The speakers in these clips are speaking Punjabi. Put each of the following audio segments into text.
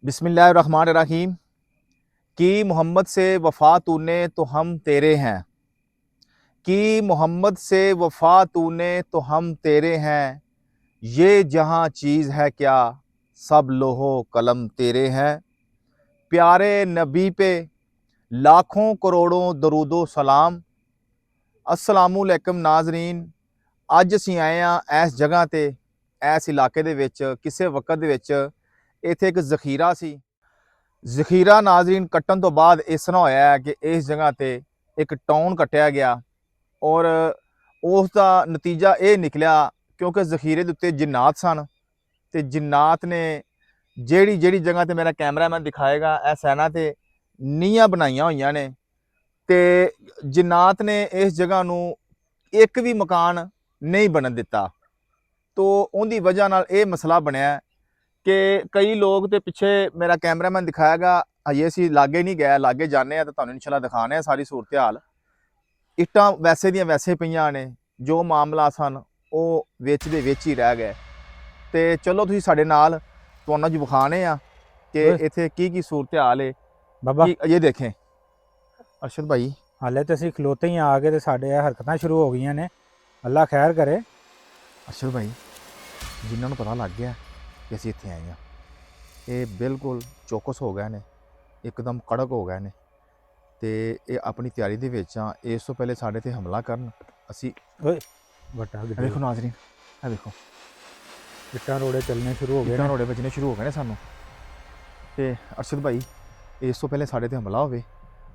बिस्मिल्लाहिर्रहमानिर्रहीम। कि मोहम्मद से वफ़ा तूने तो हम तेरे हैं, कि मोहम्मद से वफ़ा तूने तो हम तेरे हैं, ये जहाँ चीज़ है क्या सब लोहो कलम तेरे हैं। प्यारे नबी पे लाखों करोड़ों दरूदो सलाम। अस्सलामुअलैकुम नाज़रीन, ਅੱਜ ਅਸੀਂ ਆਏ ਆ ਇਸ ਜਗ੍ਹਾ ਤੇ, ਇਸ ਇਲਾਕੇ ਦੇ ਵਿੱਚ ਕਿਸੇ ਵਕਤ ਦੇ ਵਿੱਚ ਇੱਥੇ ਇੱਕ ਜ਼ਖੀਰਾ ਸੀ। ਜ਼ਖੀਰਾ ਨਾਜ਼ਰੀਨ ਕੱਟਣ ਤੋਂ ਬਾਅਦ ਇਸ ਤਰ੍ਹਾਂ ਹੋਇਆ ਹੈ ਕਿ ਇਸ ਜਗ੍ਹਾ ਤੇ ਇੱਕ ਟਾਊਨ ਕੱਟਿਆ ਗਿਆ ਔਰ ਉਸ ਦਾ ਨਤੀਜਾ ਇਹ ਨਿਕਲਿਆ ਕਿਉਂਕਿ ਜ਼ਖੀਰੇ ਦੇ ਉੱਤੇ ਜਿੰਨਾਤ ਸਨ ਤੇ ਜਿੰਨਾਤ ਨੇ ਜਿਹੜੀ ਜਗ੍ਹਾ ਤੇ ਮੇਰਾ ਕੈਮਰਾਮੈਨ ਦਿਖਾਏਗਾ ਇਹ ਸੈਨਾ ਤੇ ਨੀਹਾਂ ਬਣਾਈਆਂ ਹੋਈਆਂ ਨੇ ਤੇ ਜਿੰਨਾਤ ਨੇ ਇਸ ਜਗ੍ਹਾ ਨੂੰ ਇੱਕ ਵੀ ਮਕਾਨ ਨਹੀਂ ਬਣਨ ਦਿੱਤਾ। ਤੋ ਉਹਦੀ ਵਜ੍ਹਾ ਨਾਲ ਇਹ ਮਸਲਾ ਬਣਿਆ ਕਿ ਕਈ ਲੋਕ ਤੇ ਪਿੱਛੇ ਮੇਰਾ ਕੈਮਰਾਮੈਨ ਦਿਖਾਏਗਾ, ਹਜੇ ਅਸੀਂ ਲਾਗੇ ਨਹੀਂ ਗਏ, ਲਾਗੇ ਜਾਂਦੇ ਆ ਤਾਂ ਤੁਹਾਨੂੰ ਇਨਸ਼ਾਅੱਲਾ ਦਿਖਾਣੇ ਆ ਸਾਰੀ ਸੂਰਤ ਹਾਲ। ਇੱਟਾਂ ਵੈਸੇ ਦੀਆਂ ਵੈਸੇ ਪਈਆਂ ਨੇ, ਜੋ ਮਾਮਲਾ ਸਨ ਉਹ ਵਿੱਚ ਦੇ ਵਿੱਚ ਹੀ ਰਹਿ ਗਏ। ਤੇ ਚਲੋ ਤੁਸੀਂ ਸਾਡੇ ਨਾਲ ਤੁਹਾਨੂੰ ਅੱਜ ਵਿਖਾਣੇ ਆ ਕਿ ਇੱਥੇ ਕੀ ਸੂਰਤ ਹਾਲ ਹੈ ਬਾਬਾ। ਇਹ ਦੇਖੇ ਅਰਸ਼ਦ ਭਾਈ, ਹਾਲੇ ਤੇ ਅਸੀਂ ਖਲੋਤੇ ਹੀ ਆ ਗਏ ਤੇ ਸਾਡੇ ਇਹ ਹਰਕਤਾਂ ਸ਼ੁਰੂ ਹੋ ਗਈਆਂ ਨੇ। ਅੱਲਾ ਖੈਰ ਕਰੇ। ਅਰਸ਼ਦ ਭਾਈ, ਜਿਨ੍ਹਾਂ ਨੂੰ ਪਤਾ ਲੱਗ ਗਿਆ ਕਿ ਅਸੀਂ ਇੱਥੇ ਆਏ ਹਾਂ, ਇਹ ਬਿਲਕੁਲ ਚੌਕਸ ਹੋ ਗਏ ਨੇ, ਇੱਕਦਮ ਕੜਕ ਹੋ ਗਏ ਨੇ ਤੇ ਇਹ ਆਪਣੀ ਤਿਆਰੀ ਦੇ ਵਿੱਚ ਆ ਇਸ ਤੋਂ ਪਹਿਲੇ ਸਾਡੇ ਤੇ ਹਮਲਾ ਕਰਨ। ਅਸੀਂ ਓਏ ਵੱਟਾ ਦੇਖੋ ਨਾਜ਼ਰੀਨ, ਇਹ ਦੇਖੋ ਇੱਟਾਂ ਰੋੜੇ ਚੱਲਣੇ ਸ਼ੁਰੂ ਹੋ ਗਏ ਇੱਟਾਂ ਨੇ। ਰੋੜੇ ਵੱਜਣੇ ਸ਼ੁਰੂ ਹੋ ਗਏ ਨੇ ਸਾਨੂੰ। ਤੇ ਅਰਸ਼ਦ ਭਾਈ, ਇਸ ਤੋਂ ਪਹਿਲੇ ਸਾਡੇ ਤੇ ਹਮਲਾ ਹੋਵੇ,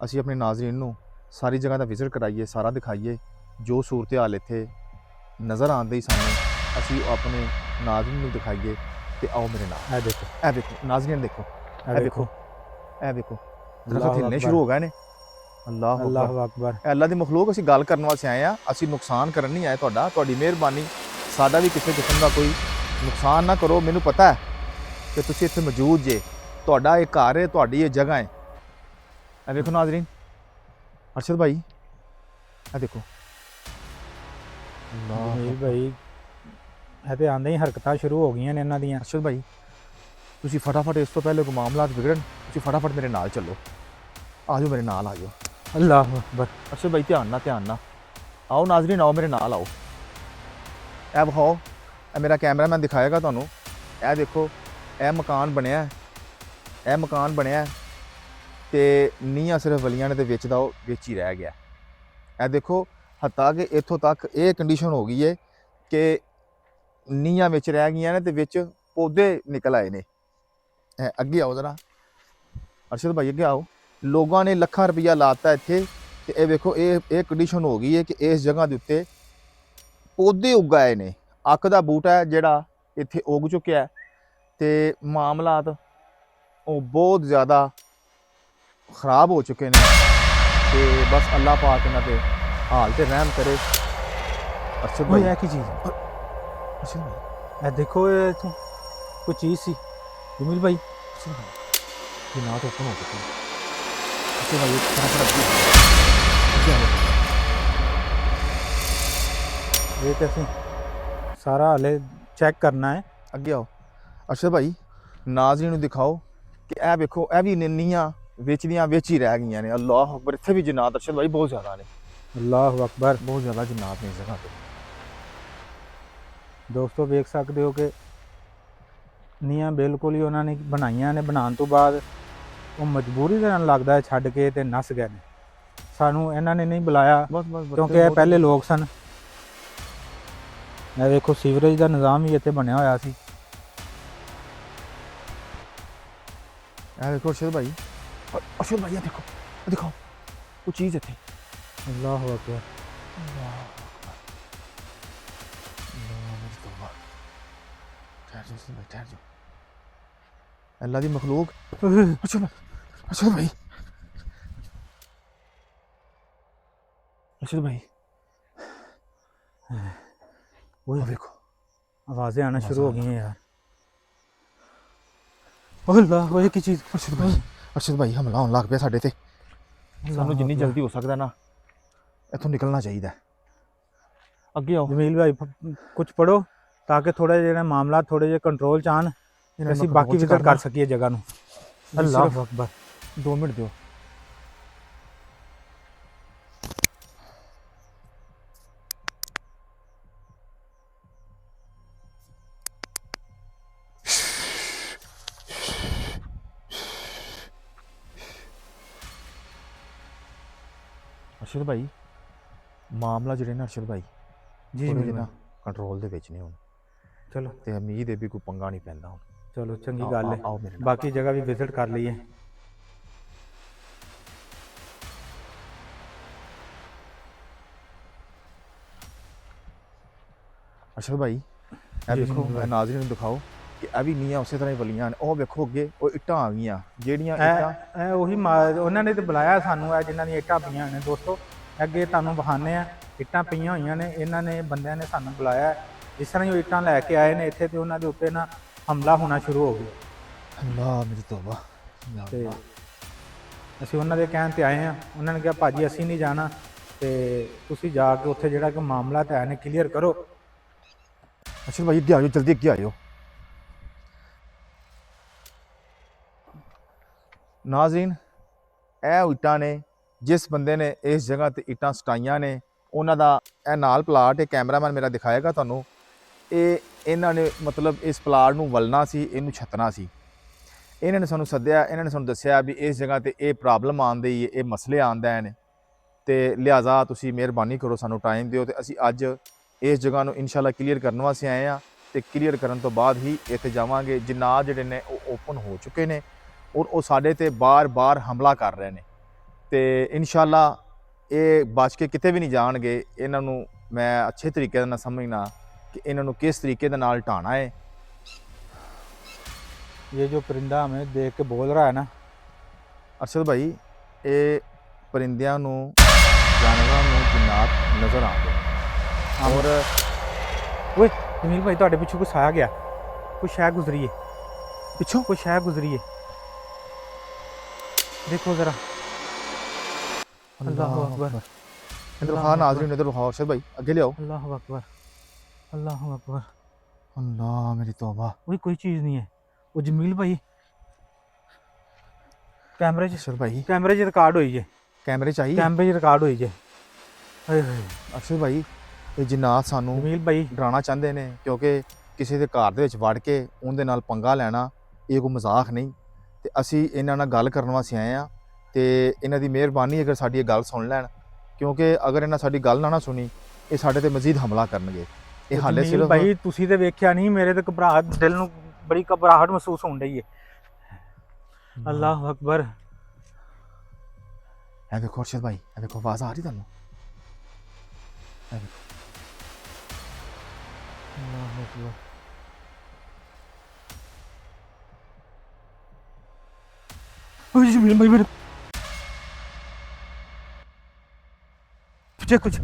ਅਸੀਂ ਆਪਣੇ ਨਾਜ਼ਰੀਨ ਨੂੰ ਸਾਰੀ ਜਗ੍ਹਾ ਦਾ ਵਿਜ਼ਿਟ ਕਰਾਈਏ, ਸਾਰਾ ਦਿਖਾਈਏ ਜੋ ਸੂਰਤ ਹਾਲ ਇੱਥੇ ਨਜ਼ਰ ਆਉਂਦੀ ਸਾਨੂੰ, ਅਸੀਂ ਆਪਣੇ ਨਾਜ਼ਰੀਨ ਨੂੰ ਦਿਖਾਈਏ। ਤੇ ਆਓ ਮੇਰੇ ਨਾਲ, ਇਹ ਦੇਖੋ, ਇਹ ਦੇਖੋ ਨਾਜ਼ਰੀਨ, ਦੇਖੋ ਇਹ ਦੇਖੋ, ਇਹ ਦੇਖੋ ਦਰਖਤ ਹਿੱਲਣੇ ਸ਼ੁਰੂ ਹੋ ਗਏ ਨੇ। ਅੱਲਾਹੁ ਅਕਬਰ, ਅੱਲਾਹੁ ਅਕਬਰ। ਅੱਲਾ ਦੀ ਮਖਲੂਕ, ਅਸੀਂ ਗੱਲ ਕਰਨ ਵਾਸਤੇ ਆਏ ਆ, ਅਸੀਂ ਨੁਕਸਾਨ ਕਰਨ ਨਹੀਂ ਆਏ ਤੁਹਾਡਾ। ਤੁਹਾਡੀ ਮਿਹਰਬਾਨੀ, ਸਾਡਾ ਵੀ ਕਿਸੇ ਕਿਸਮ ਦਾ ਕੋਈ ਨੁਕਸਾਨ ਨਾ ਕਰੋ। ਮੈਨੂੰ ਪਤਾ ਹੈ ਕਿ ਤੁਸੀਂ ਇੱਥੇ ਮੌਜੂਦ ਜੇ, ਤੁਹਾਡਾ ਇਹ ਘਰ ਹੈ, ਤੁਹਾਡੀ ਇਹ ਜਗ੍ਹਾ ਹੈ। ਇਹ ਵੇਖੋ ਨਾਜ਼ਰੀਨ, ਅਰਸ਼ਦ ਭਾਈ ਇਹ ਦੇਖੋ। ਜਮੀਲ ਭਾਈ, ਇਹ ਤੇ ਆਂਦੇ ਹੀ ਹਰਕਤਾਂ ਸ਼ੁਰੂ ਹੋ ਗਈਆਂ ਨੇ ਇਹਨਾਂ ਦੀਆਂ। ਅਰਸ਼ਦ ਭਾਈ, ਤੁਸੀਂ ਫਟਾਫਟ ਇਸ ਤੋਂ ਪਹਿਲੇ ਕੋਈ ਮਾਮਲਾਤ ਵਿਗੜਨ, ਤੁਸੀਂ ਫਟਾਫਟ ਮੇਰੇ ਨਾਲ ਚੱਲੋ, ਆ ਜਾਓ ਮੇਰੇ ਨਾਲ ਆ ਜਾਓ। ਅੱਲਾਹੁ ਅਕਬਰ। ਅਰਸ਼ਦ ਭਾਈ ਧਿਆਨ ਨਾਲ ਆਓ ਨਾਜ਼ਰੀਨ, ਆਓ ਮੇਰੇ ਨਾਲ ਆਓ। ਇਹ ਵਿਖਾਓ, ਇਹ ਮੇਰਾ ਕੈਮਰਾਮੈਨ ਦਿਖਾਏਗਾ ਤੁਹਾਨੂੰ। ਇਹ ਦੇਖੋ, ਇਹ ਮਕਾਨ ਬਣਿਆ, ਇਹ ਮਕਾਨ ਬਣਿਆ ਤੇ ਨੀਹਾਂ ਸਿਰਫ ਵਲੀਆਂ ਨੇ ਤੇ ਵਿੱਚ ਦਾ ਉਹ ਵਿੱਚ ਹੀ ਰਹਿ ਗਿਆ। ਇਹ ਦੇਖੋ, ਹੱਤਾ ਕਿ ਇੱਥੋਂ ਤੱਕ ਇਹ ਕੰਡੀਸ਼ਨ ਹੋ ਗਈ ਹੈ ਕਿ ਨੀਹਾਂ ਵਿੱਚ ਰਹਿ ਗਈਆਂ ਨੇ ਤੇ ਵਿੱਚ ਪੌਦੇ ਨਿਕਲ ਆਏ ਨੇ। ਅੱਗੇ ਆਓ ਜ਼ਰਾ ਅਰਸ਼ਦ ਭਾਈ, ਅੱਗੇ ਆਓ। ਲੋਕਾਂ ਨੇ ਲੱਖਾਂ ਰੁਪਈਆ ਲਾਤਾ ਇੱਥੇ ਤੇ ਇਹ ਵੇਖੋ, ਇਹ ਕੰਡੀਸ਼ਨ ਹੋ ਗਈ ਹੈ ਕਿ ਇਸ ਜਗ੍ਹਾ ਦੇ ਉੱਤੇ ਪੌਦੇ ਉਗਾਏ ਨੇ। ਅੱਕ ਦਾ ਬੂਟਾ ਹੈ ਜਿਹੜਾ ਇੱਥੇ ਉਗ ਚੁੱਕਿਆ ਤੇ ਮਾਮਲਾਤ ਉਹ ਬਹੁਤ ਜ਼ਿਆਦਾ ਖਰਾਬ ਹੋ ਚੁੱਕੇ ਨੇ ਤੇ ਬਸ ਅੱਲਾਹ ਪਾਕ ਇਹਨਾਂ ਤੇ ਹਾਲ ਤੇ ਰਹਿਮ ਕਰੇ। ਅਰਸ਼ਦ ਭਾਈ, ਇਹ ਕੀ ਚੀਜ਼ ਹੈ? ਅਰਸ਼ਦ ਭਾਈ, ਇਹ ਦੇਖੋ, ਇਹ ਇੱਥੋਂ ਕੋਈ ਚੀਜ਼ ਸੀ ਜਮੀਲ ਭਾਈ। ਅਰਸ਼ਦ ਭਾਈ, ਇਹ ਨਾ ਤੋਂ ਓਪਨ ਹੋ ਚੁੱਕੀ ਹੈ। ਅਰਸ਼ਦ ਭਾਈ, ਫਟਾਫਟ ਅੱਗੇ ਆਓ। ਇਹ ਤੇ ਅਸੀਂ ਸਾਰਾ ਹਾਲੇ ਚੈੱਕ ਕਰਨਾ ਹੈ। ਅੱਗੇ ਆਓ ਅਰਸ਼ਦ ਭਾਈ, ਨਾਜ਼ਰੀਨ ਨੂੰ ਦਿਖਾਓ ਕਿ ਇਹ ਵੇਖੋ, ਇਹ ਵੀ ਨੀਹਾਂ ਵਿੱਚ ਦੀਆਂ ਵਿੱਚ ਹੀ ਰਹਿ ਗਈਆਂ ਨੇ। ਅੱਲਾਹੁ ਅਕਬਰ। ਇੱਥੇ ਵੀ ਜਿਨਾਤ ਅਰਸ਼ਦ ਭਾਈ ਬਹੁਤ ਜ਼ਿਆਦਾ ਨੇ, ਅੱਲਾਹੁ ਅਕਬਰ। ਬਹੁਤ ਜ਼ਿਆਦਾ ਜਿਨਾਤ ਨੇ ਇਸ ਜਗ੍ਹਾ ਤੇ। ਦੋਸਤੋ ਵੇਖ ਸਕਦੇ ਹੋ ਕਿ ਨੀਹਾਂ ਬਿਲਕੁਲ ਹੀ ਉਹਨਾਂ ਨੇ ਬਣਾਈਆਂ ਨੇ। ਬਣਾਉਣ ਤੋਂ ਬਾਅਦ ਉਹ ਮਜਬੂਰੀ ਦੇ ਨਾਲ ਲੱਗਦਾ ਹੈ ਛੱਡ ਕੇ ਤੇ ਨੱਸ ਗਏ ਨੇ। ਸਾਨੂੰ ਇਹਨਾਂ ਨੇ ਨਹੀਂ ਬੁਲਾਇਆ ਕਿਉਂਕਿ ਇਹ ਪਹਿਲੇ ਲੋਕ ਸਨ। ਇਹ ਵੇਖੋ, ਸੀਵਰੇਜ ਦਾ ਨਿਜ਼ਾਮ ਵੀ ਇੱਥੇ ਬਣਿਆ ਹੋਇਆ ਸੀ। ਇਹ ਵੇਖੋ ਅਰਸ਼ਦ ਭਾਈ, ਅਰਸ਼ਦ ਭਾਈ, ਇਹ ਦੇਖੋ, ਇਹ ਦਿਖਾਓ ਉਹ ਚੀਜ਼ ਇੱਥੇ। ਅੱਲਾਹੁ ਅਕਬਰ। ਠਹਿਰ ਜਾਓ ਅੱਲਾ ਦੀ ਮਖਲੂਕ। ਅਰਸ਼ਦ ਭਾਈ, ਅਰਸ਼ਦ ਭਾਈ, ਉਹ ਵੇਖੋ ਆਵਾਜ਼ें आना शुरू हो गई हैं यार। अल्लाह, वो की चीज़। ਅਰਸ਼ਦ ਭਾਈ, ਹਮਲਾ ਹੋਣ ਲੱਗ ਪਿਆ ਸਾਡੇ ਤੇ। ਸਾਨੂੰ ਜਿੰਨੀ ਜਲਦੀ ਹੋ ਸਕਦਾ ਨਾ ਇੱਥੋਂ ਨਿਕਲਣਾ ਚਾਹੀਦਾ। ਅੱਗੇ ਆਓ जमील भाई, कुछ पढ़ो ताकि थोड़े जो मामला थोड़े जो कंट्रोल च आन, ਅਸੀਂ ਬਾਕੀ ਵਿਜ਼ਿਟ ਕਰ ਸਕੀਏ ਜਗ੍ਹਾ ਨੂੰ। ਅੱਲਾਹੁ सिर्फ ਅਕਬਰ 2 मिनट दो। ਅਰਸ਼ਦ ਭਾਈ ਮਾਮਲਾ ਜਿਹੜੇ ਨਾ ਅਰਸ਼ਦ ਭਾਈ ਜੀ ਥੋੜੇ ਜਮੀਲ ਜਿਹੇ ਭਾਈ, ਨਾ ਕੰਟਰੋਲ ਦੇ ਵਿੱਚ ਨਹੀਂ ਹੁਣ, ਚਲੋ ਤੇ ਉਮੀਦ ਹੈ ਵੀ ਕੋਈ ਪੰਗਾ ਨਹੀਂ ਪੈਂਦਾ ਹੁਣ। ਚਲੋ ਚੰਗੀ ਆਓ- ਗੱਲ ਆਓ- ਹੈ। ਆਓ ਮੇਰੇ ਨਾਲ। ਬਾਕੀ ਜਗ੍ਹਾ ਵੀ ਵਿਜ਼ਿਟ ਕਰ ਲਈਏ। ਅਰਸ਼ਦ ਭਾਈ ਇਹ ਜੀ ਵੇਖੋ, ਜਮੀਲ ਭਾਈ। ਇਹ ਨਾਜ਼ਰੀਨ ਨੂੰ ਦਿਖਾਓ ਕਿ ਇਹ ਵੀ ਨੀਆਂ ਉਸੇ ਤਰ੍ਹਾਂ ਹੀ ਵਲੀਆਂ ਨੇ। ਉਹ ਵੇਖੋ ਅੱਗੇ ਉਹ ਇੱਟਾਂ ਆ ਗਈਆਂ ਜਿਹੜੀਆਂ ਇੱਟਾਂ ਇਹ ਉਹੀ ਉਹਨਾਂ ਨੇ ਤੇ ਬੁਲਾਇਆ ਸਾਨੂੰ, ਇਹ ਜਿਨ੍ਹਾਂ ਦੀਆਂ ਇੱਟਾਂ ਪਈਆਂ ਨੇ ਦੋਸਤੋ, ਅੱਗੇ ਤੁਹਾਨੂੰ ਵਿਖਾਉਂਦੇ ਆ। ਇੱਟਾਂ ਪਈਆਂ ਹੋਈਆਂ ਨੇ, ਇਹਨਾਂ ਨੇ ਬੰਦਿਆਂ ਨੇ ਸਾਨੂੰ ਬੁਲਾਇਆ। ਜਿਸ ਤਰ੍ਹਾਂ ਹੀ ਉਹ ਇੱਟਾਂ ਲੈ ਕੇ ਆਏ ਨੇ ਇੱਥੇ, ਤੇ ਉਹਨਾਂ ਦੇ ਉੱਤੇ ਨਾ ਹਮਲਾ ਹੋਣਾ ਸ਼ੁਰੂ ਹੋ ਗਿਆ। ਅੱਲਾਹ ਮੇਰੀ ਤੋਬਾ। ਤੇ ਅਸੀਂ ਉਹਨਾਂ ਦੇ ਕਹਿਣ ਤੇ ਆਏ ਆ। ਉਹਨਾਂ ਨੇ ਕਿਹਾ ਭਾਜੀ ਅਸੀਂ ਨਹੀਂ ਜਾਣਾ, ਤੇ ਤੁਸੀਂ ਜਾ ਕੇ ਉੱਥੇ ਜਿਹੜਾ ਕਿ ਮਾਮਲਾ ਤਾਂ ਹੈ ਨੇ ਕਲੀਅਰ ਕਰੋ। ਅਰਸ਼ਦ ਭਾਈ ਅੱਗੇ ਆ ਜਾਓ, ਜਲਦੀ ਅੱਗੇ ਆ ਜਾਓ। ਨਾਜ਼ਰੀਨ ਇਹ ਉਹ ਇੱਟਾਂ ਨੇ, ਜਿਸ ਬੰਦੇ ਨੇ ਇਸ ਜਗ੍ਹਾ ਤੇ ਇੱਟਾਂ ਸਟਾਈਆਂ ਨੇ ਉਹਨਾਂ ਦਾ ਇਹ ਨਾਲ ਪਲਾਟ, ਇਹ ਕੈਮਰਾਮੈਨ ਮੇਰਾ ਦਿਖਾਏਗਾ ਤੁਹਾਨੂੰ। ਇਹ ਇਹਨਾਂ ਨੇ ਮਤਲਬ ਇਸ ਪਲਾਟ ਨੂੰ ਵਲਣਾ ਸੀ, ਇਹਨੂੰ ਛੱਤਣਾ ਸੀ। ਇਹਨਾਂ ਨੇ ਸਾਨੂੰ ਸੱਦਿਆ, ਇਹਨਾਂ ਨੇ ਸਾਨੂੰ ਦੱਸਿਆ ਵੀ ਇਸ ਜਗ੍ਹਾ ਤੇ ਇਹ ਪ੍ਰੋਬਲਮ ਆਉਂਦੀ ਹੈ, ਇਹ ਮਸਲੇ ਆਉਂਦੇ ਨੇ, ਤੇ ਲਿਹਾਜ਼ਾ ਤੁਸੀਂ ਮਿਹਰਬਾਨੀ ਕਰੋ, ਸਾਨੂੰ ਟਾਈਮ ਦਿਓ। ਤੇ ਅਸੀਂ ਅੱਜ ਇਸ ਜਗ੍ਹਾ ਨੂੰ ਇਨਸ਼ਾਅੱਲਾ ਕਲੀਅਰ ਕਰਨ ਵਾਸਤੇ ਆਏ ਆ, ਤੇ ਕਲੀਅਰ ਕਰਨ ਤੋਂ ਬਾਅਦ ਹੀ ਇੱਥੇ ਜਾਵਾਂਗੇ। ਜਿਨਾਤ ਜਿਹੜੇ ਨੇ ਉਹ ਓਪਨ ਹੋ ਚੁੱਕੇ ਨੇ ਔਰ ਉਹ ਸਾਡੇ ਤੇ ਬਾਰ-ਬਾਰ ਹਮਲਾ ਕਰ ਰਹੇ ਨੇ, ਤੇ ਇਨਸ਼ਾਅੱਲਾ ਇਹ ਬਚ ਕੇ ਕਿਤੇ ਵੀ ਨਹੀਂ ਜਾਣਗੇ। ਇਹਨਾਂ ਨੂੰ ਮੈਂ ਅੱਛੇ ਤਰੀਕੇ ਨਾਲ ਸਮਝਣਾ ਕਿ ਇਹਨਾਂ ਨੂੰ ਕਿਸ ਤਰੀਕੇ ਦੇ ਨਾਲ ਢਾਣਾ ਹੈ। ये जो परिंदा हमें देख के बोल रहा है ना, ਅਰਸ਼ਦ ਭਾਈ ਇਹ ਪਰਿੰਦਿਆਂ ਨੂੰ, ਜਾਨਵਰਾਂ ਨੂੰ ਜਿਨਾਤ ਨਜ਼ਰ ਆਉਂਦੇ ਨੇ। ਔਰ ओए जमील भाई ਤੁਹਾਡੇ ਪਿੱਛੋਂ ਕੁਛ ਆਇਆ ਗਿਆ, ਕੁਛ ਸ਼ੈ ਗੁਜ਼ਰੀ ਹੈ ਪਿੱਛੋਂ ਕੁਛ ਸ਼ੈ ਗੁਜ਼ਰੀ ਹੈ, देखो जरा। अल्लाहु अकबर, इधर हाँ नाज़रीन, इधर हाँ अरशद भाई आगे ले आओ। अल्लाहु अकबर, अल्लाहु अकबर। अल्लाह मेरी तौबा। वही कोई चीज़ नहीं है। वो जमील भाई कैमरे अरशद भाई च रिकॉर्ड हुई है, कैमरे चाहिए। कैमरे च रिकॉर्ड हुई है। हाय हाय ਅਰਸ਼ਦ ਭਾਈ ਇਹ ਜਿਨਾਤ ਸਾਨੂੰ जमील भाई ਡਰਾਉਣਾ ਚਾਹੁੰਦੇ ਨੇ, ਕਿਉਂਕਿ ਕਿਸੇ ਦੇ ਘਰ ਦੇ ਵਿੱਚ ਵੜ ਕੇ ਉਹਦੇ ਨਾਲ ਪੰਗਾ ਲੈਣਾ ਇਹ ਕੋਈ ਮਜ਼ਾਕ ਨਹੀਂ। ਤੇ ਅਸੀਂ ਇਹਨਾਂ ਨਾਲ ਗੱਲ ਕਰਨ ਵਾਸਤੇ ਆਏ ਆ, ਤੇ ਇਹਨਾਂ ਦੀ ਮਿਹਰਬਾਨੀ ਅਗਰ ਸਾਡੀ ਇਹ ਗੱਲ ਸੁਣ ਲੈਣ, ਕਿਉਂਕਿ ਅਗਰ ਇਹਨਾਂ ਸਾਡੀ ਗੱਲ ਨਾ ਸੁਣੀ ਇਹ ਸਾਡੇ ਤੇ ਮਜ਼ੀਦ ਹਮਲਾ ਕਰਨਗੇ। ਇਹ ਹਾਲੇ ਜਮੀਲ ਸਿਰਫ ਭਾਈ ਤੁਸੀਂ ਤੇ ਵੇਖਿਆ ਨਹੀਂ, ਮੇਰੇ ਤੇ ਘਬਰਾਹਟ, ਦਿਲ ਨੂੰ ਬੜੀ ਘਬਰਾਹਟ ਮਹਿਸੂਸ ਹੋਣ ਰਹੀ ਹੈ। ਅੱਲਾਹੁ ਅਕਬਰ। ਇਹ ਦੇਖੋ ਅਰਸ਼ਦ ਭਾਈ, ਇਹ ਦੇਖੋ ਆਵਾਜ਼ ਆ ਰਹੀ ਤੁਹਾਨੂੰ? ਇਹ ਦੇਖੋ ਅੱਲਾਹੁ ਅਕਬਰ। ओए जमील भाई मेरे कुछ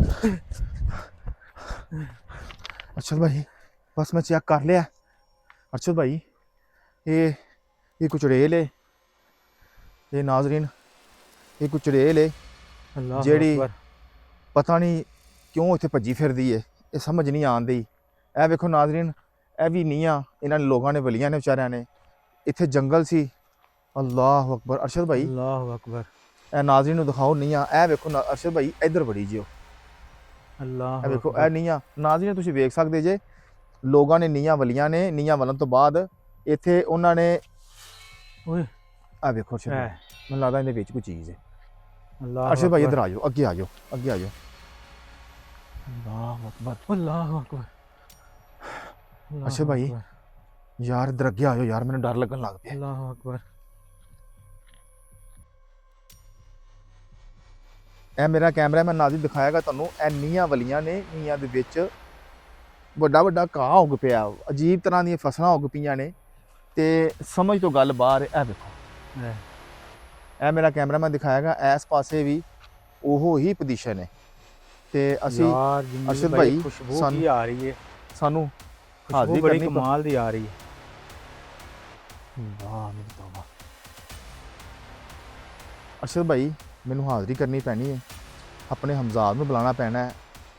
अरशद भाई बस मैं चेक कर लिया। अरशद भाई ये कुछ रेल है, ये नाजरीन ये कुछ रेल है अल्लाह ਜਿਹੜੀ अकबर। ਪਤਾ ਨਹੀਂ ਕਿਉਂ ਇੱਥੇ ਭੱਜੀ ਫਿਰਦੀ ਹੈ, ਇਹ ਸਮਝ ਨਹੀਂ ਆਉਂਦੀ। ਇਹ ਵੇਖੋ ਨਾਜ਼ਰੀਨ, ਇਹ ਵੀ ਨੀਆਂ ਇਹਨਾਂ ਨੇ ਲੋਕਾਂ ਨੇ ਵਲੀਆਂ ਨੇ ਵਿਚਾਰਿਆਂ ਨੇ। ਇੱਥੇ ਜੰਗਲ ਸੀ। ਅੱਲਾਹੁ ਅਕਬਰ। ਅਰਸ਼ਦ ਭਾਈ अल्लाह अकबर। ਇਹ ਨਾਜ਼ਰੀਨ ਨੂੰ ਦਿਖਾਓ ਨੀਆਂ। ਇਹ ਵੇਖੋ ਅਰਸ਼ਦ ਭਾਈ ਇੱਧਰ ਵੜੀ ਜਿਓ, अल्लाह ਇਹ ਵੇਖੋ ਇਹ ਨੀਆਂ। ਨਾਜ਼ਰੀਨ ਤੁਸੀਂ ਵੇਖ ਸਕਦੇ ਜੇ ਲੋਕਾਂ ਨੇ ਨੀਆਂ ਵਲੀਆਂ ਨੇ। ਨੀਆਂ ਵਲਣ ਤੋਂ ਬਾਅਦ ਇੱਥੇ ਉਹਨਾਂ ਨੇ ओए ਆ ਵੇਖੋ ਅਰਸ਼ਦ ਭਾਈ, ਮੈਨੂੰ ਲੱਗਦਾ ਇਹਦੇ ਵਿੱਚ ਕੋਈ ਚੀਜ਼ ਹੈ। अल्लाह अरशद भाई इधर आ जाओ, आगे आ जाओ, आगे आ जाओ। अल्लाह अकबर। अल्लाह अकबर। अरशद भाई यार इधर आगे आ जाओ यार, मैंने डर लगन लग पिया। अल्लाह अकबर। ਇਹ ਮੇਰਾ ਕੈਮਰਾਮੈਨ ਨਾਜ਼ਰ ਦਿਖਾਏਗਾ ਤੁਹਾਨੂੰ। ਇਹ ਨੀਆਂ ਵਲੀਆਂ ਨੇ, ਨੀਆਂ ਦੇ ਵਿੱਚ ਵੱਡਾ ਵੱਡਾ ਘਾਹ ਉੱਗ ਪਿਆ, ਅਜੀਬ ਤਰ੍ਹਾਂ ਦੀਆਂ ਫਸਲਾਂ ਉੱਗ ਪਈਆਂ ਨੇ, ਤੇ ਸਮਝ ਤੋਂ ਗੱਲ ਬਾਹਰ ਹੈ। ਇਹ ਵੇਖੋ ਇਹ ਮੇਰਾ ਕੈਮਰਾਮੈਨ ਦਿਖਾਏਗਾ, ਇਸ ਪਾਸੇ ਵੀ ਉਹੋ ਹੀ ਪੋਜੀਸ਼ਨ ਹੈ। ਤੇ ਅਸੀਂ यार जमील अरशद भाई भाई, खुशबू सन- की आ रही है, ਸਾਨੂੰ खुशबू हाजिर बड़ी करनी कमाल दी आ रही है। ਵਾਹ ਮੇਰੀ ਤੌਬਾ। ਅਰਸ਼ਦ ਭਾਈ ਮੈਨੂੰ ਹਾਜ਼ਰੀ ਕਰਨੀ ਪੈਣੀ ਹੈ, ਆਪਣੇ ਹਮਜ਼ਾਦ ਨੂੰ ਬੁਲਾਉਣਾ ਪੈਣਾ ਹੈ।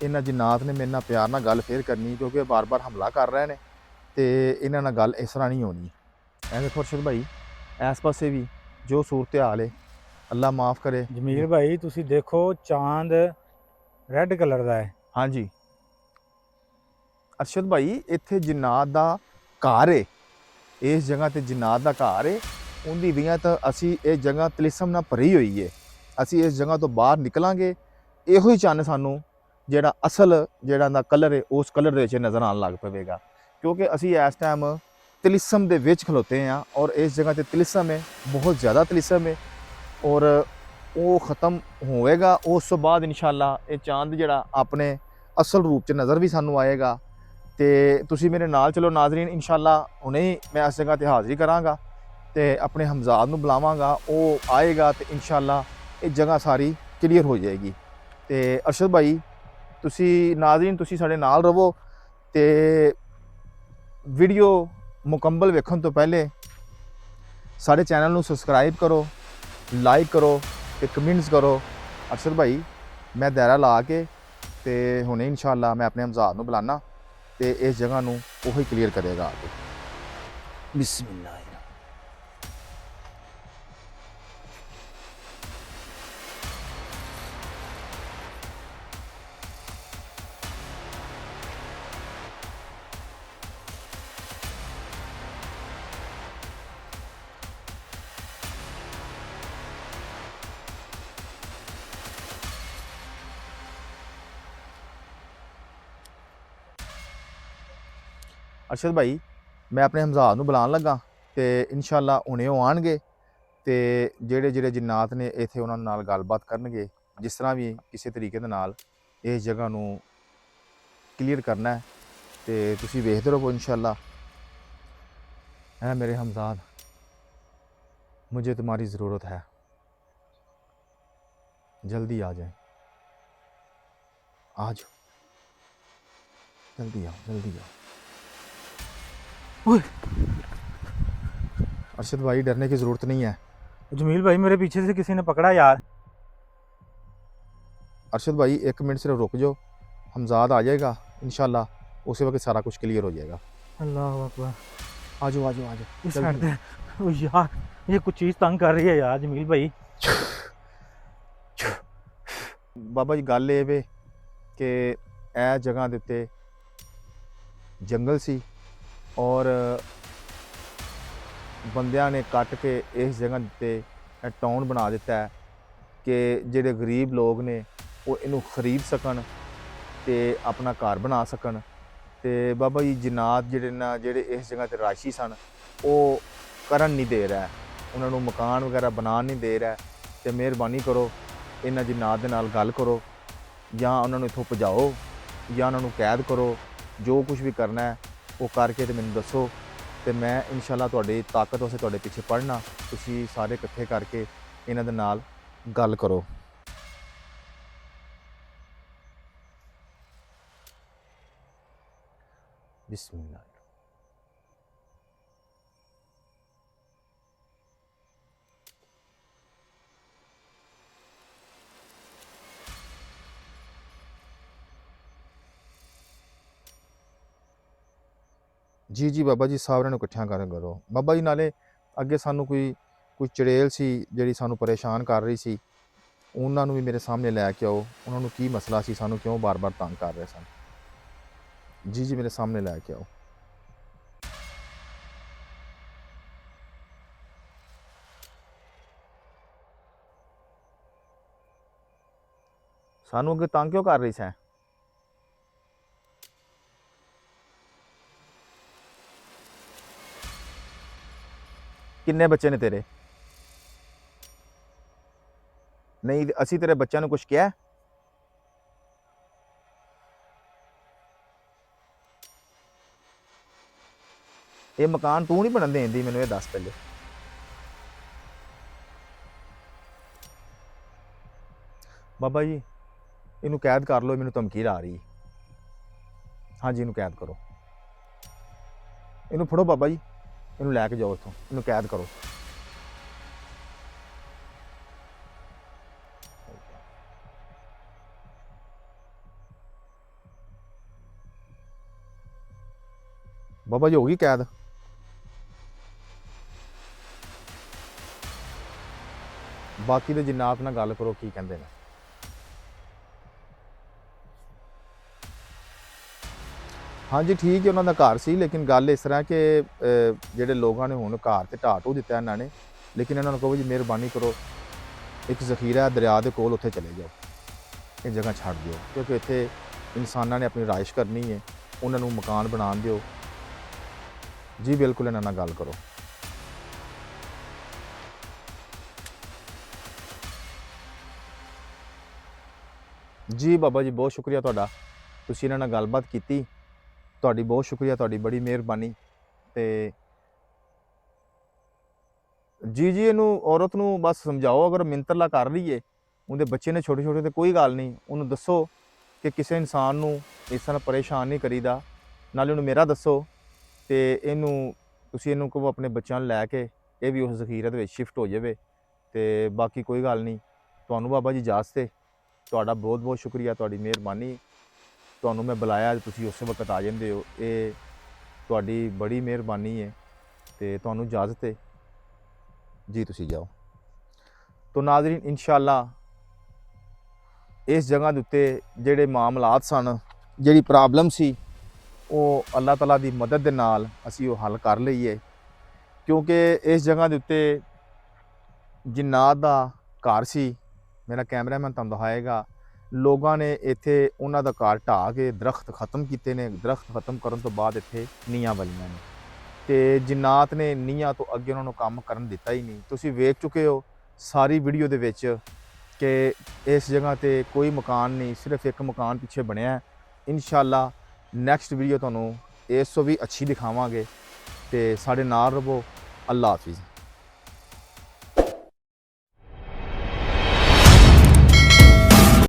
ਇਹਨਾਂ ਜਿਨਾਤ ਨੇ ਮੇਰੇ ਨਾਲ ਪਿਆਰ ਨਾਲ ਗੱਲ ਫੇਰ ਕਰਨੀ, ਕਿਉਂਕਿ ਇਹ ਬਾਰ-ਬਾਰ ਹਮਲਾ ਕਰ ਰਹੇ ਨੇ, ਤੇ ਇਹਨਾਂ ਨਾਲ ਗੱਲ ਇਸ ਤਰ੍ਹਾਂ ਨਹੀਂ ਹੋਣੀ। ਐ ਦੇਖੋ ਅਰਸ਼ਦ ਭਾਈ ਇਸ ਪਾਸੇ ਵੀ जो सूरत हाल है अल्लाह माफ़ करे। ਜਮੀਲ ਭਾਈ ਤੁਸੀਂ ਦੇਖੋ ਚਾਂਦ ਰੈੱਡ ਕਲਰ ਦਾ ਹੈ। हाँ जी ਅਰਸ਼ਦ ਭਾਈ ਇੱਥੇ ਜਿਨਾਤ ਦਾ ਘਰ ਹੈ। ਇਸ ਜਗ੍ਹਾ ਤੇ ਜਿਨਾਤ ਦਾ ਘਰ ਹੈ। ਉਹਦੀ ਵਜ੍ਹਾ ਤਾਂ ਅਸੀਂ ਇਹ ਜਗ੍ਹਾ ਤਲਿਸਮ ਨਾਲ ਭਰੀ ਹੋਈ ਹੈ। ਅਸੀਂ ਇਸ ਜਗ੍ਹਾ ਤੋਂ ਬਾਹਰ ਨਿਕਲਾਂਗੇ, ਇਹੋ ਹੀ ਚੰਨ ਸਾਨੂੰ ਜਿਹੜਾ ਅਸਲ ਜਿਹੜਾ ਦਾ ਕਲਰ ਹੈ ਉਸ ਕਲਰ ਦੇ ਵਿੱਚ ਨਜ਼ਰ ਆਉਣ ਲੱਗ ਪਵੇਗਾ, ਕਿਉਂਕਿ ਅਸੀਂ ਇਸ ਟਾਈਮ ਤਲਿਸਮ ਦੇ ਵਿੱਚ ਖਲੋਤੇ ਹਾਂ ਔਰ ਇਸ ਜਗ੍ਹਾ ਤੇ ਤਲਿਸਮ ਹੈ, ਬਹੁਤ ਜ਼ਿਆਦਾ ਤਲਿਸਮ ਹੈ ਔਰ ਉਹ ਖਤਮ ਹੋਵੇਗਾ। ਉਸ ਤੋਂ ਬਾਅਦ ਇਨਸ਼ਾਅੱਲਾ ਇਹ ਚਾਂਦ ਜਿਹੜਾ ਆਪਣੇ ਅਸਲ ਰੂਪ 'ਚ ਨਜ਼ਰ ਵੀ ਸਾਨੂੰ ਆਏਗਾ। ਤੇ ਤੁਸੀਂ ਮੇਰੇ ਨਾਲ ਚਲੋ ਨਾਜ਼ਰੀਨ, ਇਨਸ਼ਾਅੱਲਾ ਹੁਣੇ ਹੀ ਮੈਂ ਇਸ ਜਗ੍ਹਾ ਤੇ ਹਾਜ਼ਰੀ ਕਰਾਂਗਾ ਤੇ ਆਪਣੇ ਹਮਜ਼ਾਦ ਨੂੰ ਬੁਲਾਵਾਂਗਾ, ਉਹ ਆਏਗਾ ਤੇ ਇਨਸ਼ਾਅੱਲਾ ਇਹ ਜਗ੍ਹਾ ਸਾਰੀ ਕਲੀਅਰ ਹੋ ਜਾਏਗੀ। ਤੇ ਅਰਸ਼ਦ ਭਾਈ ਤੁਸੀਂ ਨਾਜ਼ਰੀਨ ਤੁਸੀਂ ਸਾਡੇ ਨਾਲ ਰਹੋ ਤੇ ਵੀਡੀਓ ਮੁਕੰਮਲ ਵੇਖਣ ਤੋਂ ਪਹਿਲੇ ਸਾਡੇ ਚੈਨਲ ਨੂੰ ਸਬਸਕ੍ਰਾਈਬ ਕਰੋ, ਲਾਈਕ ਕਰੋ ਤੇ ਕਮੈਂਟਸ ਕਰੋ। ਅਰਸ਼ਦ ਭਾਈ ਮੈਂ ਦਾਇਰਾ ਲਾ ਕੇ ਤੇ ਹੁਣੇ ਇਨਸ਼ਾਅੱਲਾ ਮੈਂ ਆਪਣੇ ਹਮਜ਼ਾਦ ਨੂੰ ਬੁਲਾਣਾ ਤੇ ਇਸ ਜਗ੍ਹਾ ਨੂੰ ਉਹੀ ਕਲੀਅਰ ਕਰੇਗਾ ਆ ਕੇ। ਬਿਸਮਿਲ੍ਲਾਹ। ਅਰਸ਼ਦ ਭਾਈ ਮੈਂ ਆਪਣੇ ਹਮਜ਼ਾਦ ਨੂੰ ਬੁਲਾਉਣ ਲੱਗਾ ਤੇ ਇਨਸ਼ਾਅੱਲਾ ਹੁਣੇ ਉਹ ਆਣਗੇ ਤੇ ਜਿਹੜੇ ਜਿੰਨਾਤ ਨੇ ਇੱਥੇ ਉਹਨਾਂ ਨਾਲ ਗੱਲਬਾਤ ਕਰਨਗੇ, ਜਿਸ ਤਰ੍ਹਾਂ ਵੀ ਕਿਸੇ ਤਰੀਕੇ ਦੇ ਨਾਲ ਇਸ ਜਗ੍ਹਾ ਨੂੰ ਕਲੀਅਰ ਕਰਨਾ ਹੈ ਤੇ ਤੁਸੀਂ ਵੇਖਦੇ ਰਹੋ ਇਨਸ਼ਾਅੱਲਾ। है मेरे हमजाद, मुझे तुम्हारी ज़रूरत है, जल्दी आ जाए, आ जाओ, जल्दी आओ, जल्दी आओ। ओए अरशद भाई डरने की ज़रूरत नहीं है। जमील भाई मेरे पीछे से किसी ने पकड़ा यार। अरशद भाई एक मिनट सिर्फ रुक जाओ, हमजाद आ जाएगा इंशाल्लाह, उसी वक्त सारा कुछ क्लियर हो जाएगा। अल्लाह अकबर। आ जाओ आ जाओ आ जाओ। इस साइड पे ओ यार ये कुछ चीज़ तंग कर रही है यार जमील भाई। बाबा जी गल ये वे कि ਇਹ ਜਗ੍ਹਾ ਦੇ ਉੱਤੇ ਜੰਗਲ ਸੀ ਔਰ ਬੰਦਿਆਂ ਨੇ ਕੱਟ ਕੇ ਇਸ ਜਗ੍ਹਾ ਦੇ ਉੱਤੇ ਟਾਊਨ ਬਣਾ ਦਿੱਤਾ ਹੈ ਕਿ ਜਿਹੜੇ ਗਰੀਬ ਲੋਕ ਨੇ ਉਹ ਇਹਨੂੰ ਖਰੀਦ ਸਕਣ ਤੇ ਆਪਣਾ ਘਰ ਬਣਾ ਸਕਣ। ਤੇ ਬਾਬਾ ਜੀ ਜਿਨਾਤ ਜਿਹੜੇ ਇਸ ਜਗ੍ਹਾ ਤੇ ਰਾਸ਼ੀ ਸਨ ਉਹ ਕਰਨ ਨਹੀਂ ਦੇ ਰਿਹਾ, ਉਹਨਾਂ ਨੂੰ ਮਕਾਨ ਵਗੈਰਾ ਬਣਾਉਣ ਨਹੀਂ ਦੇ ਰਿਹਾ। ਤੇ ਮਿਹਰਬਾਨੀ ਕਰੋ ਇਹਨਾਂ ਜਿਨਾਤ ਦੇ ਨਾਲ ਗੱਲ ਕਰੋ, ਜਾਂ ਉਹਨਾਂ ਨੂੰ ਇੱਥੋਂ ਭਜਾਓ ਜਾਂ ਉਹਨਾਂ ਨੂੰ ਕੈਦ ਕਰੋ, ਜੋ ਕੁਝ ਵੀ ਕਰਨਾ ਹੈ ਉਹ ਕਰਕੇ ਤੇ ਮੈਨੂੰ ਦੱਸੋ ਤੇ ਮੈਂ ਇਨਸ਼ਾਅੱਲਾ ਤੁਹਾਡੀ ਤਾਕਤ ਵਾਸਤੇ ਤੁਹਾਡੇ ਪਿੱਛੇ ਪੜਨਾ। ਤੁਸੀਂ ਸਾਰੇ ਇਕੱਠੇ ਕਰਕੇ ਇਹਨਾਂ ਦੇ ਨਾਲ ਗੱਲ ਕਰੋ। बिस्मिल्लाह। जी जी बाबा जी साਰਿਆਂ ਨੂੰ ਇਕੱਠਿਆਂ ਕਰ ਕਰੋ। ਬਾਬਾ ਜੀ ਨਾਲੇ ਅੱਗੇ ਸਾਨੂੰ ਕੋਈ ਚੜੇਲ ਸੀ ਜਿਹੜੀ ਸਾਨੂੰ ਪਰੇਸ਼ਾਨ ਕਰ ਰਹੀ ਸੀ, ਉਹਨਾਂ ਨੂੰ ਵੀ ਮੇਰੇ ਸਾਹਮਣੇ ਲੈ ਕੇ ਆਓ। ਉਹਨਾਂ ਨੂੰ ਕੀ ਮਸਲਾ ਸੀ, ਸਾਨੂੰ ਕਿਉਂ ਬਾਰ-ਬਾਰ ਤੰਗ ਕਰ ਰਹੇ ਸਨ। जी जी मेरे सामने लेके आओ। सानू अगे तंग क्यों कर रही सै? किन्ने बच्चे ने तेरे? नहीं असी तेरे बच्चों ने कुछ किया? ये मकान तू नहीं बनन देंदी, मैनू ये दस पहले। बाबा जी इनू कैद कर लो, मैनू धमकी आ रही। हाँ जी इनू कैद करो, इनू फड़ो बाबा जी, इनू लैके जाओ इत्थों, इनू कैद करो। बाबा जी होगी कैद? ਬਾਕੀ ਦੇ ਜਿੰਨਾਤ ਨਾਲ ਗੱਲ ਕਰੋ ਕੀ ਕਹਿੰਦੇ ਨੇ। ਹਾਂਜੀ ਠੀਕ ਹੈ, ਉਹਨਾਂ ਦਾ ਘਰ ਸੀ, ਲੇਕਿਨ ਗੱਲ ਇਸ ਤਰ੍ਹਾਂ ਕਿ ਜਿਹੜੇ ਲੋਕਾਂ ਨੇ ਹੁਣ ਘਰ ਤੇ ਢਾਹ ਢੂ ਦਿੱਤਾ ਇਹਨਾਂ ਨੇ, ਲੇਕਿਨ ਇਹਨਾਂ ਨੂੰ ਕਹੋ ਜੀ ਮਿਹਰਬਾਨੀ ਕਰੋ, ਇੱਕ ਜ਼ਖੀਰਾ ਦਰਿਆ ਦੇ ਕੋਲ ਉੱਥੇ ਚਲੇ ਜਾਓ, ਇਹ ਜਗ੍ਹਾ ਛੱਡ ਦਿਓ, ਕਿਉਂਕਿ ਇੱਥੇ ਇਨਸਾਨਾਂ ਨੇ ਆਪਣੀ ਰਾਇਸ਼ ਕਰਨੀ ਹੈ, ਉਹਨਾਂ ਨੂੰ ਮਕਾਨ ਬਣਾਉਣ ਦਿਓ। ਜੀ ਬਿਲਕੁਲ ਇਹਨਾਂ ਨਾਲ ਗੱਲ ਕਰੋ। ਜੀ ਬਾਬਾ ਜੀ ਬਹੁਤ ਸ਼ੁਕਰੀਆ ਤੁਹਾਡਾ, ਤੁਸੀਂ ਇਹਨਾਂ ਨਾਲ ਗੱਲਬਾਤ ਕੀਤੀ, ਤੁਹਾਡੀ ਬਹੁਤ ਸ਼ੁਕਰੀਆ, ਤੁਹਾਡੀ ਬੜੀ ਮਿਹਰਬਾਨੀ। ਤੇ ਜੀ ਇਹਨੂੰ ਔਰਤ ਨੂੰ ਬਸ ਸਮਝਾਓ, ਅਗਰ ਮਿੰਤਰਲਾ ਕਰ ਲਈਏ, ਉਹਦੇ ਬੱਚੇ ਨੇ ਛੋਟੇ ਛੋਟੇ, ਤੇ ਕੋਈ ਗੱਲ ਨਹੀਂ, ਉਹਨੂੰ ਦੱਸੋ ਕਿ ਕਿਸੇ ਇਨਸਾਨ ਨੂੰ ਇਸ ਤਰ੍ਹਾਂ ਪਰੇਸ਼ਾਨ ਨਹੀਂ ਕਰੀਦਾ, ਨਾਲੇ ਉਹਨੂੰ ਮੇਰਾ ਦੱਸੋ, ਤੇ ਤੁਸੀਂ ਇਹਨੂੰ ਕਹੋ ਆਪਣੇ ਬੱਚਿਆਂ ਨੂੰ ਲੈ ਕੇ ਇਹ ਵੀ ਉਸ ਜ਼ਖੀਰੇ ਦੇ ਵਿੱਚ ਸ਼ਿਫਟ ਹੋ ਜਾਵੇ। ਤੇ ਬਾਕੀ ਕੋਈ ਗੱਲ ਨਹੀਂ, ਤੁਹਾਨੂੰ ਬਾਬਾ ਜੀ ਇਜਾਜ਼ਤ ਹੈ, ਤੁਹਾਡਾ ਬਹੁਤ ਬਹੁਤ ਸ਼ੁਕਰੀਆ, ਤੁਹਾਡੀ ਮਿਹਰਬਾਨੀ। ਤੁਹਾਨੂੰ ਮੈਂ ਬੁਲਾਇਆ, ਤੁਸੀਂ ਉਸੇ ਵਕਤ ਆ ਜਾਂਦੇ ਹੋ, ਇਹ ਤੁਹਾਡੀ ਬੜੀ ਮਿਹਰਬਾਨੀ ਹੈ, ਤੇ ਤੁਹਾਨੂੰ ਇਜਾਜ਼ਤ ਹੈ ਜੀ, ਤੁਸੀਂ ਜਾਓ। ਤੋ ਨਾਜ਼ਰੀਨ ਇਨਸ਼ਾਅੱਲਾ ਇਸ ਜਗ੍ਹਾ ਦੇ ਉੱਤੇ ਜਿਹੜੇ ਮਾਮਲਾਤ ਸਨ, ਜਿਹੜੀ ਪ੍ਰੋਬਲਮ ਸੀ, ਉਹ ਅੱਲਾਹ ਤਾਲਾ ਦੀ ਮਦਦ ਦੇ ਨਾਲ ਅਸੀਂ ਉਹ ਹੱਲ ਕਰ ਲਈਏ, ਕਿਉਂਕਿ ਇਸ ਜਗ੍ਹਾ ਦੇ ਉੱਤੇ ਜਿੰਨਾਤ ਦਾ ਘਰ ਸੀ। ਮੇਰਾ ਕੈਮਰਾਮੈਨ ਤੁਹਾਨੂੰ ਦਿਖਾਏਗਾ, ਲੋਕਾਂ ਨੇ ਇੱਥੇ ਉਹਨਾਂ ਦਾ ਘਰ ਢਾਹ ਕੇ ਦਰਖਤ ਖਤਮ ਕੀਤੇ ਨੇ, ਦਰਖਤ ਖਤਮ ਕਰਨ ਤੋਂ ਬਾਅਦ ਇੱਥੇ ਨੀਹਾਂ ਵਾਲੀਆਂ ਨੇ, ਤੇ ਜਿੰਨਾਤ ਨੇ ਨੀਹਾਂ ਤੋਂ ਅੱਗੇ ਉਹਨਾਂ ਨੂੰ ਕੰਮ ਕਰਨ ਦਿੱਤਾ ਹੀ ਨਹੀਂ। ਤੁਸੀਂ ਵੇਖ ਚੁੱਕੇ ਹੋ ਸਾਰੀ ਵੀਡੀਓ ਦੇ ਵਿੱਚ ਕਿ ਇਸ ਜਗ੍ਹਾ ਤੇ ਕੋਈ ਮਕਾਨ ਨਹੀਂ, ਸਿਰਫ ਇੱਕ ਮਕਾਨ ਪਿੱਛੇ ਬਣਿਆ। ਇਨਸ਼ਾਅੱਲਾ ਨੈਕਸਟ ਵੀਡੀਓ ਤੁਹਾਨੂੰ ਇਸ ਤੋਂ ਵੀ ਅੱਛੀ ਦਿਖਾਵਾਂਗੇ, ਤੇ ਸਾਡੇ ਨਾਲ ਰਹੋ। ਅੱਲਾ ਹਾਫਿਜ਼।